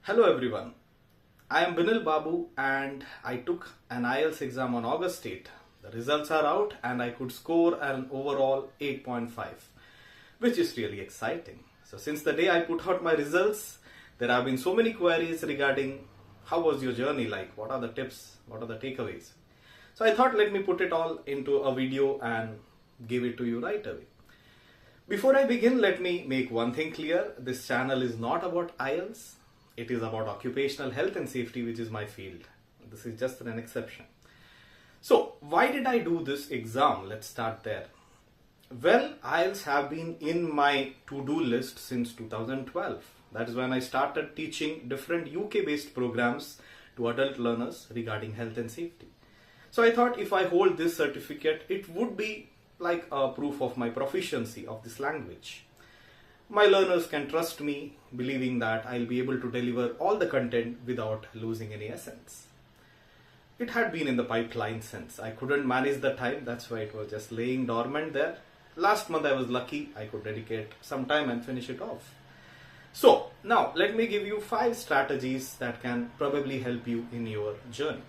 Hello everyone, I am Binil Babu and I took an IELTS exam on August 8. The results are out and I could score an overall 8.5, which is really exciting. So since the day I put out my results, there have been so many queries regarding how was your journey like, what are the tips, what are the takeaways. So I thought let me put it all into a video and give it to you right away. Before I begin, let me make one thing clear. This channel is not about IELTS. It is about occupational health and safety, which is my field. This is just an exception. So, why did I do this exam? Let's start there. Well, IELTS have been in my to-do list since 2012. That is when I started teaching different UK-based programs to adult learners regarding health and safety. So I thought if I hold this certificate, it would be like a proof of my proficiency of this language. My learners can trust me, believing that I'll be able to deliver all the content without losing any essence. It had been in the pipeline since. I couldn't manage the time, that's why it was just laying dormant there. Last month I was lucky, I could dedicate some time and finish it off. So, now let me give you 5 strategies that can probably help you in your journey.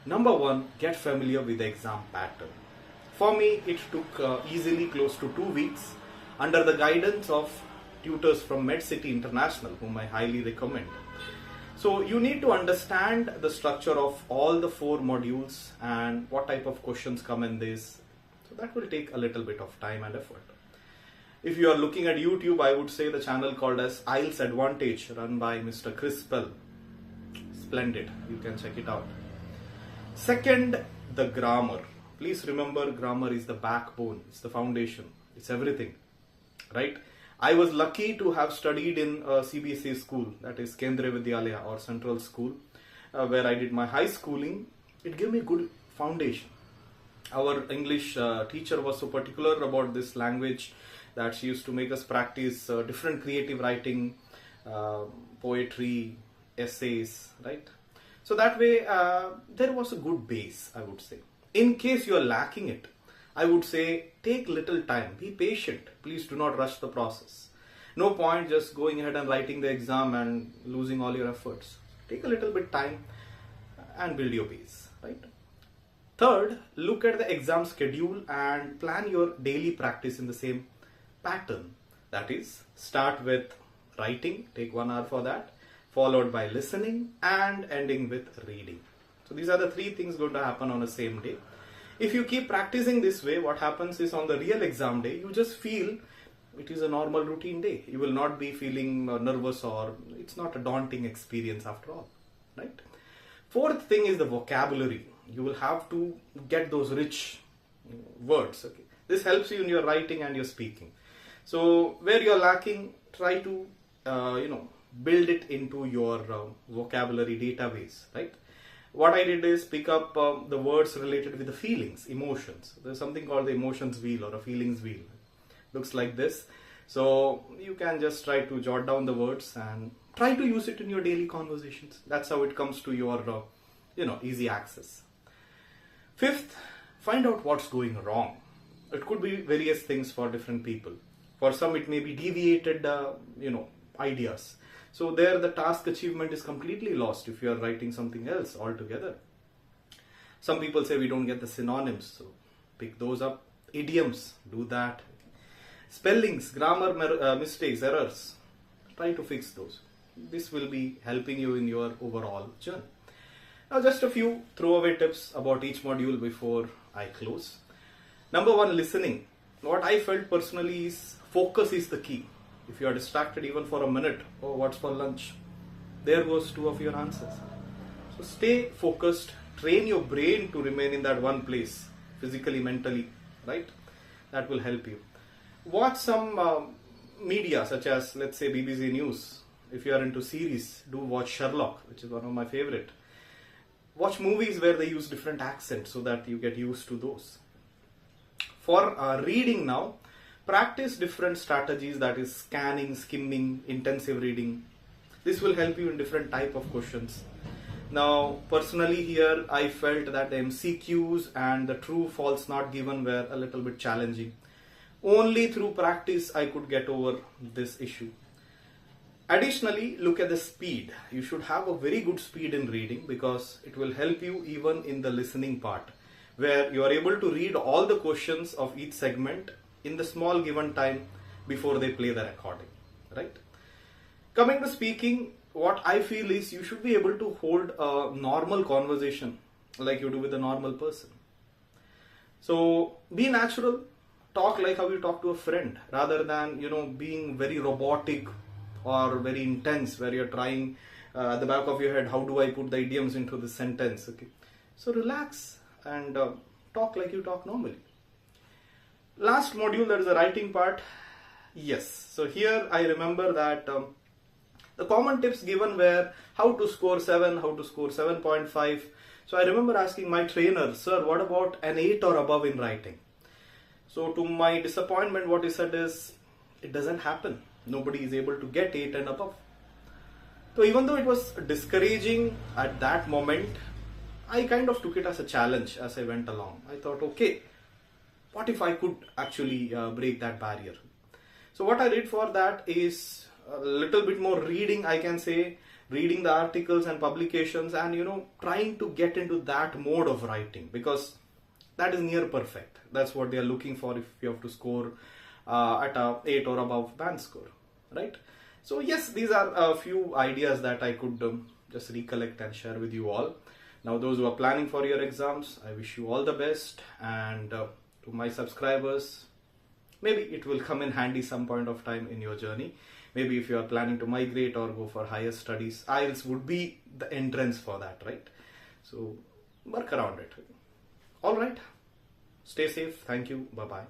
Number 1, get familiar with the exam pattern. For me, it took easily close to 2 weeks under the guidance of tutors from MedCity International, whom I highly recommend. So you need to understand the structure of all the 4 modules and what type of questions come in this. So that will take a little bit of time and effort. If you are looking at YouTube, I would say the channel called as IELTS Advantage, run by Mr. Chris Pell. Splendid, you can check it out. Second, the grammar. Please remember, grammar is the backbone, it's the foundation, it's everything, right? I was lucky to have studied in a CBSE school, that is Kendriya Vidyalaya or Central School, where I did my high schooling. It gave me a good foundation. Our English teacher was so particular about this language that she used to make us practice different creative writing, poetry, essays, right? So that way there was a good base, I would say. In case you are lacking it, I would say take little time, be patient, please do not rush the process. No point just going ahead and writing the exam and losing all your efforts. Take a little bit time and build your base, right? Third, look at the exam schedule and plan your daily practice in the same pattern. That is, start with writing, take 1 hour for that, followed by listening and ending with reading. So these are the 3 things going to happen on the same day. If you keep practicing this way, what happens is on the real exam day, you just feel it is a normal routine day. You will not be feeling nervous, or it's not a daunting experience after all, right? Fourth thing is the vocabulary. You will have to get those rich words. Okay, this helps you in your writing and your speaking. So where you're lacking, try to build it into your vocabulary database, right? What I did is pick up the words related with the feelings, emotions. There's something called the emotions wheel or a feelings wheel. Looks like this. So you can just try to jot down the words and try to use it in your daily conversations. That's how it comes to your, easy access. Fifth, find out what's going wrong. It could be various things for different people. For some, it may be deviated, ideas. So there the task achievement is completely lost if you are writing something else altogether. Some people say we don't get the synonyms, so pick those up. Idioms, do that. Spellings, grammar mistakes, errors, try to fix those. This will be helping you in your overall journey. Now just a few throwaway tips about each module before I close. Number 1, listening. What I felt personally is focus is the key. If you are distracted even for a minute, oh, what's for lunch? There goes 2 of your answers. So stay focused, train your brain to remain in that one place, physically, mentally, right? That will help you. Watch some media such as, let's say, BBC News. If you are into series, do watch Sherlock, which is one of my favorite. Watch movies where they use different accents so that you get used to those. For reading now, practice different strategies, that is scanning, skimming, intensive reading. This will help you in different type of questions. Now, personally here, I felt that the MCQs and the true false not given were a little bit challenging. Only through practice I could get over this issue. Additionally, look at the speed. You should have a very good speed in reading because it will help you even in the listening part, where you are able to read all the questions of each segment in the small given time before they play the recording, right? Coming to speaking, what I feel is you should be able to hold a normal conversation like you do with a normal person. So be natural, talk like how you talk to a friend rather than, being very robotic or very intense where you're trying at the back of your head, how do I put the idioms into this sentence? Okay. So relax and talk like you talk normally. Last module, that is the writing part. Yes. So here I remember that the common tips given were how to score 7, how to score 7.5. So I remember asking my trainer, sir, what about an 8 or above in writing? So to my disappointment, what he said is, it doesn't happen. Nobody is able to get 8 and above. So even though it was discouraging at that moment, I kind of took it as a challenge as I went along. I thought, okay, what if I could actually break that barrier? So what I did for that is a little bit more reading, I can say, reading the articles and publications and, trying to get into that mode of writing because that is near perfect. That's what they are looking for if you have to score at a 8 or above band score, right? So yes, these are a few ideas that I could just recollect and share with you all. Now those who are planning for your exams, I wish you all the best, and to my subscribers, maybe it will come in handy some point of time in your journey. Maybe if you are planning to migrate or go for higher studies, IELTS would be the entrance for that, right? So work around it. All right. Stay safe. Thank you. Bye-bye.